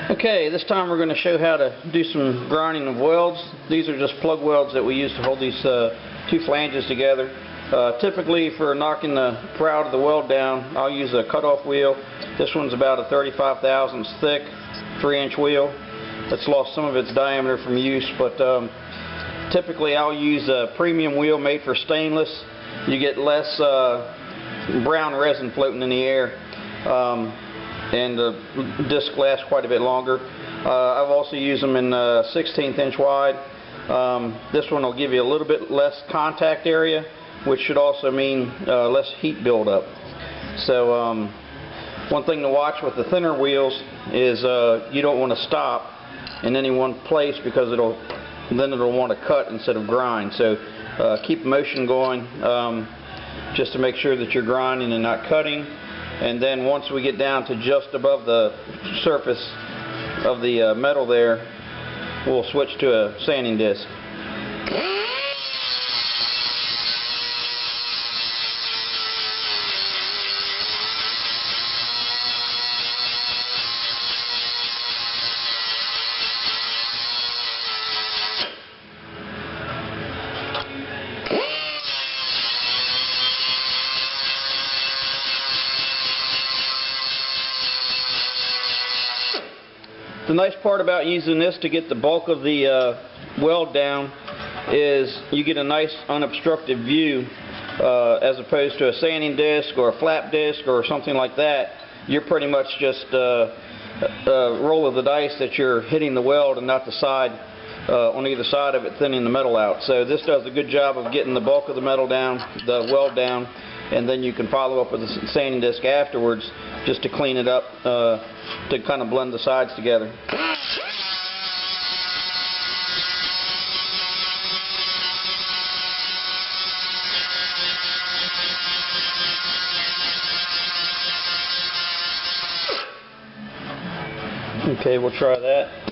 Okay, this time we're going to show how to do some grinding of welds. These are just plug welds that we use to hold these two flanges together. Typically for knocking the proud of the weld down, I'll use a cutoff wheel. This one's about a 35 thousandths thick, 3-inch wheel. It's lost some of its diameter from use, but typically I'll use a premium wheel made for stainless. You get less brown resin floating in the air. And the disc lasts quite a bit longer. I've also used them in 16th inch wide. This one will give you a little bit less contact area, which should also mean less heat buildup. So one thing to watch with the thinner wheels is you don't want to stop in any one place, because then it'll want to cut instead of grind. So keep motion going just to make sure that you're grinding and not cutting. And then once we get down to just above the surface of the metal there, we'll switch to a sanding disc. The nice part about using this to get the bulk of the weld down is you get a nice unobstructed view, as opposed to a sanding disc or a flap disc or something like that. You're pretty much just a roll of the dice that you're hitting the weld and not the side on either side of it, thinning the metal out. So this does a good job of getting the bulk of the metal down, the weld down, and then you can follow up with a sanding disc afterwards just to clean it up, to kind of blend the sides together. Okay, we'll try that.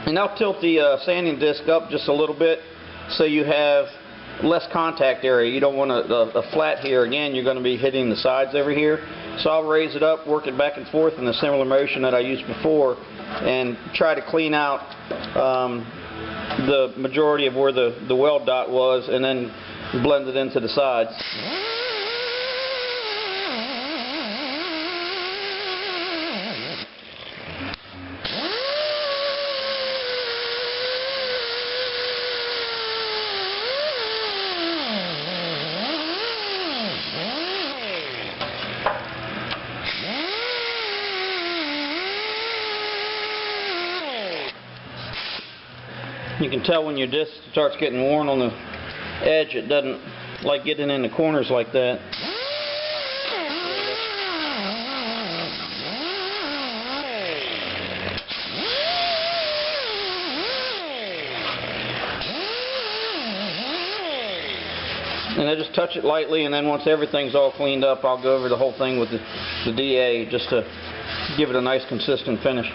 And I'll tilt the sanding disc up just a little bit so you have less contact area. You don't want a flat here. Again, you're going to be hitting the sides over here. So I'll raise it up, work it back and forth in a similar motion that I used before, and try to clean out the majority of where the weld dot was, and then blend it into the sides. You can tell when your disc starts getting worn on the edge, it doesn't like getting in the corners like that. And I just touch it lightly, and then once everything's all cleaned up, I'll go over the whole thing with the DA just to give it a nice consistent finish.